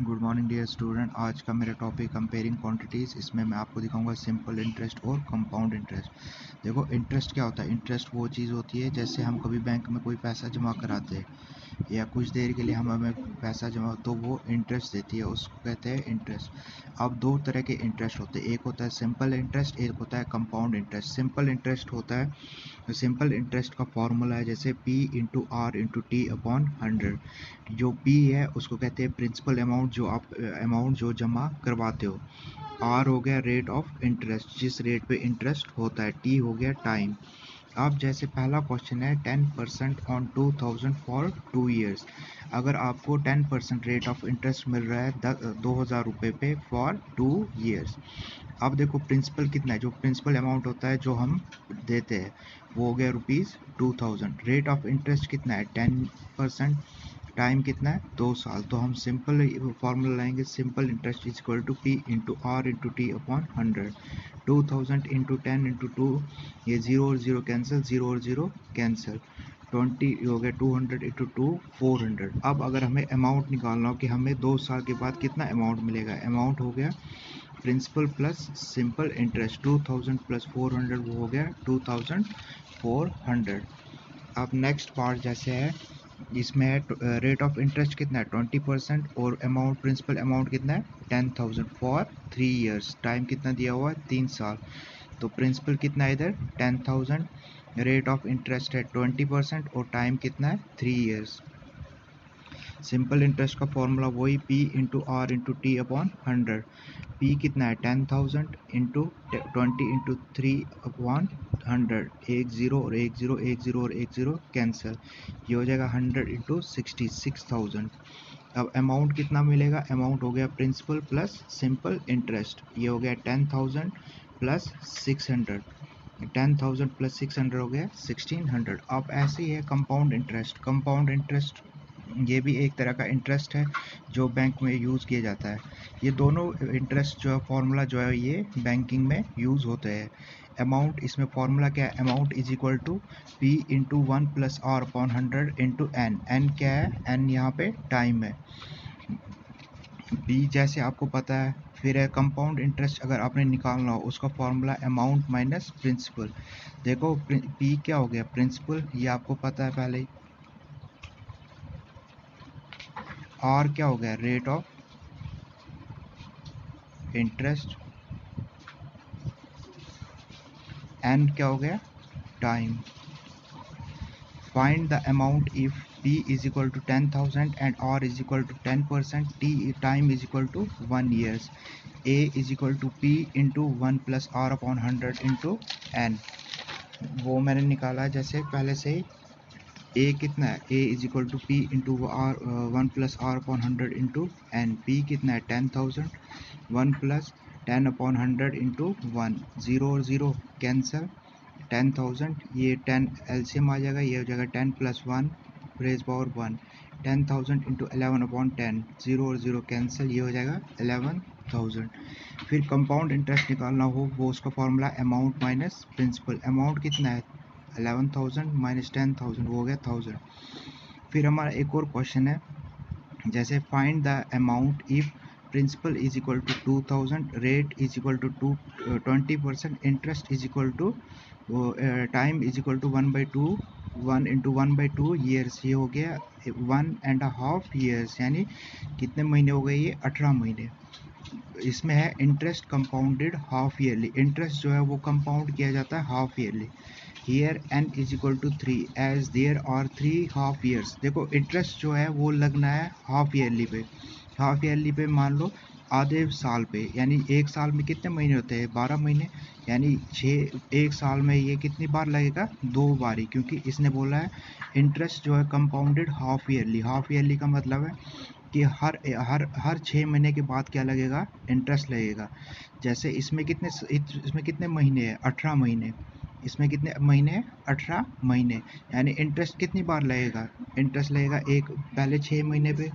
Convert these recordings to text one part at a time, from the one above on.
Good morning dear student. आज का मेरा टॉपिक कंपेयरिंग क्वांटिटीज़। इसमें मैं आपको दिखाऊंगा सिंपल इंटरेस्ट और कंपाउंड इंटरेस्ट। देखो, इंटरेस्ट क्या होता है? इंटरेस्ट वो चीज़ होती है जैसे हम कभी बैंक में कोई पैसा जमा कराते हैं या कुछ देर के लिए हमें पैसा जमा, तो वो इंटरेस्ट देती है, उसको कहते हैं इंटरेस्ट। अब दो तरह के इंटरेस्ट होते हैं, एक होता है सिंपल इंटरेस्ट, एक होता है कंपाउंड इंटरेस्ट। सिंपल इंटरेस्ट होता है, तो सिंपल इंटरेस्ट का फॉर्मूला है जैसे P into R into T upon 100। जो P है उसको कहते हैं प्रिंसिपल अमाउंट, जो आप अमाउंट जो जमा करवाते हो। R हो गया रेट ऑफ इंटरेस्ट, जिस रेट पे इंटरेस्ट होता है। T हो गया टाइम। अब जैसे पहला क्वेश्चन है 10% ऑन 2000 फॉर 2 ईयर्स। अगर आपको 10% रेट ऑफ इंटरेस्ट मिल रहा है 2000 रुपये पे फॉर 2 ईयर्स। अब देखो प्रिंसिपल कितना है, जो प्रिंसिपल अमाउंट होता है जो हम देते हैं वो हो गया ₹2000। रेट ऑफ इंटरेस्ट कितना है 10%। टाइम कितना है 2 साल। तो हम सिंपल फार्मूला लाएंगे, simple interest is equal to P into R into T upon 100। 2000 into 10 into 2, ये जीरो और जीरो कैंसिल, जीरो और जीरो कैंसिल। 20 हो गया 200 इंटू 2 400। अब अगर हमें अमाउंट निकालना हो कि हमें 2 साल के बाद कितना अमाउंट मिलेगा, अमाउंट हो गया principal plus simple interest. 2000 plus 400 वो हो गया 2400। अब नेक्स्ट पार्ट जैसे है, इसमें है रेट ऑफ इंटरेस्ट कितना है 20% और अमाउंट प्रिंसिपल अमाउंट कितना है 10,000 फॉर 3 ईयर्स। टाइम कितना दिया हुआ है 3 साल। तो प्रिंसिपल कितना है इधर 10,000, रेट ऑफ इंटरेस्ट है 20% और टाइम कितना है 3 ईयर्स। सिंपल इंटरेस्ट का फॉर्मूला वही P into R into T upon 100। P कितना है 10,000 इंटू 20 इंटू 3 अपॉन 100। एक जीरो और एक जीरो, एक जीरो और एक जीरो कैंसिल, ये हो जाएगा 100 इंटू 60 6,000। अब अमाउंट कितना मिलेगा, अमाउंट हो गया प्रिंसिपल प्लस सिंपल इंटरेस्ट, ये हो गया 10,000 प्लस 600। 10,000 प्लस 600 हो गया 1,600। अब ऐसे ही है कंपाउंड इंटरेस्ट। कंपाउंड इंटरेस्ट ये भी एक तरह का इंटरेस्ट है जो बैंक में यूज़ किया जाता है। ये दोनों इंटरेस्ट जो है फॉर्मूला जो है ये बैंकिंग में यूज़ होते हैं। अमाउंट, इसमें फॉर्मूला क्या है, amount is equal to P into 1 plus R upon 100 into N. N क्या है, एन यहाँ पे टाइम है। B जैसे आपको पता है। फिर है कंपाउंड इंटरेस्ट, अगर आपने निकालना हो उसका फॉर्मूला अमाउंट माइनस प्रिंसिपल। देखो P क्या हो गया प्रिंसिपल, ये आपको पता है पहले ही। R क्या हो गया रेट ऑफ इंटरेस्ट। N क्या हो गया time. Find the amount if P is equal to 10,000 and R is equal to 10%, T time is equal to 1 years. A is equal to P into 1 plus R upon 100 into N. वो मैंने निकाला है जैसे पहले से ही। A कितना है, A is equal to P into R 1 plus R upon 100 into N. P कितना है 10,000, 1 प्लस 10 अपॉन 100 इंटू 1, जीरो और जीरो कैंसिल। 10,000, ये 10 एलसीएम आ जाएगा, ये हो जाएगा 10 plus 1 raise power 1। 10,000 into 11 upon 10, zero और जीरो कैंसिल, ये हो जाएगा 11,000। फिर कंपाउंड इंटरेस्ट निकालना हो वो उसका formula amount minus principal. Amount कितना है 11,000 माइनस 10,000 वो हो गया 1000। फिर हमारा एक और क्वेश्चन है जैसे find the amount if principal is equal to 2,000, rate is equal to 20%, interest is equal to time is equal to 1/2, 1 into 1/2 years. ये हो गया 1.5 ईयर्स, यानी कितने महीने हो गए, ये 18 महीने। इसमें है interest compounded half yearly. Interest जो है वो कंपाउंड किया जाता है half yearly. Here n is equal to 3 as there are 3 half years. देखो इंटरेस्ट जो है वो लगना है हाफ ईयरली पे। हाफ ईयरली पे मान लो आधे साल पे, यानी एक साल में कितने महीने होते हैं 12 महीने, यानी 1 साल में ये कितनी बार लगेगा 2 बारी, क्योंकि इसने बोला है इंटरेस्ट जो है compounded half yearly. Half yearly का मतलब है कि हर हर हर 6 महीने के बाद क्या लगेगा, इंटरेस्ट लगेगा। जैसे इसमें कितने महीने हैं 18 महीने, इसमें कितने महीने हैं 18 महीने, यानी इंटरेस्ट कितनी बार लगेगा, इंटरेस्ट लगेगा एक पहले 6 महीने पे,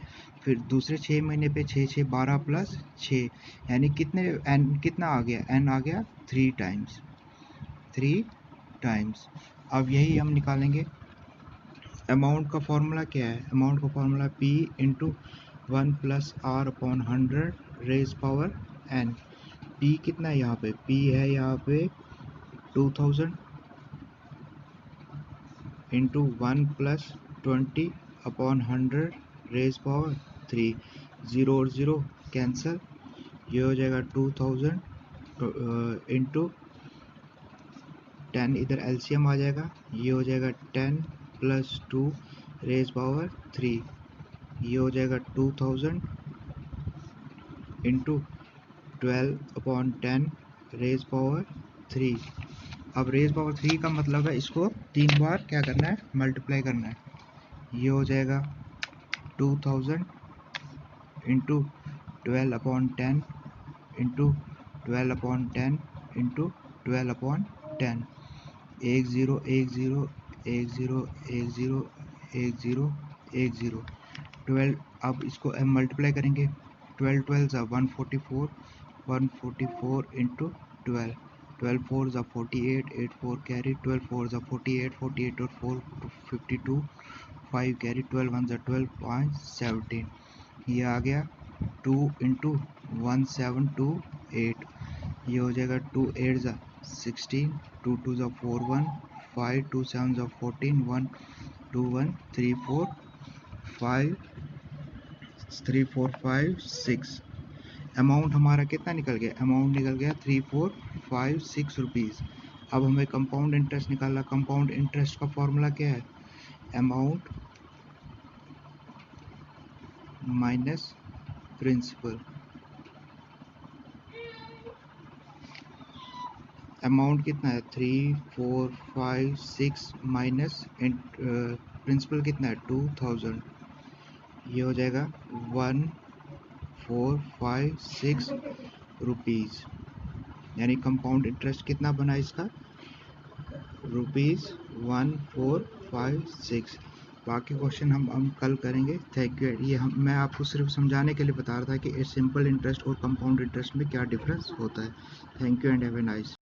फिर दूसरे 6 महीने पे, 6 6 12 प्लस 6, यानी कितने एन कितना आ गया, एन आ गया 3 टाइम्स, 3 टाइम्स। अब यही हम निकालेंगे। अमाउंट का फॉर्मूला क्या है, अमाउंट का formula P into 1 plus R upon 100 raise power n। p कितना है यहाँ पे? p है यहाँ पे 2000 into 1 plus 20 upon 100 raise power 3। 0 और 0 कैंसिल, ये हो जाएगा 2000 इंटू 10, इधर एलसीएम आ जाएगा, ये हो जाएगा 10 प्लस 2 रेज पावर 3, ये हो जाएगा 2000 इंटू 12 अपॉन 10 रेज पावर 3। अब रेज पावर 3 का मतलब है इसको 3 बार क्या करना है? मल्टीप्लाई करना है। ये हो जाएगा 2000 into 12 upon 10 into 12 upon 10 into 12 upon 10। 1 0 1 0 1 0 1 0 1 0 1 0 12। अब इसको मल्टीप्लाई करेंगे, 12 12 ज़ा 144, 144 इंटू 12, 12 4 ज़ा 48, 8 4 कैरी, 12 4 ज़ा 48, 48 और 4 52, 5 कैरी, 12 1 ज़ा 12, 5 17। ये आ गया 2 इंटू 1728, ये हो जाएगा 2 8 ज़ा 16, 2 2 ज़ा 4 1, 5 2 7 ज़ा 14, 1 2 1 3 4 5 3 4 5 6। अमाउंट हमारा कितना निकल गया? अमाउंट निकल गया 3456 रुपीज़। अब हमें कंपाउंड इंटरेस्ट निकालना। कंपाउंड इंटरेस्ट का फॉर्मूला क्या है? Amount minus principal. अमाउंट कितना है? 3456 माइनस प्रिंसिपल कितना है? 2000। ये हो जाएगा 1456 रुपीज़। यानी कंपाउंड इंटरेस्ट कितना बना इसका? ₹1456। बाकी क्वेश्चन हम कल करेंगे। Thank you. ये मैं आपको सिर्फ समझाने के लिए बता रहा था कि सिंपल इंटरेस्ट और कंपाउंड इंटरेस्ट में क्या डिफरेंस होता है। Thank you and have a nice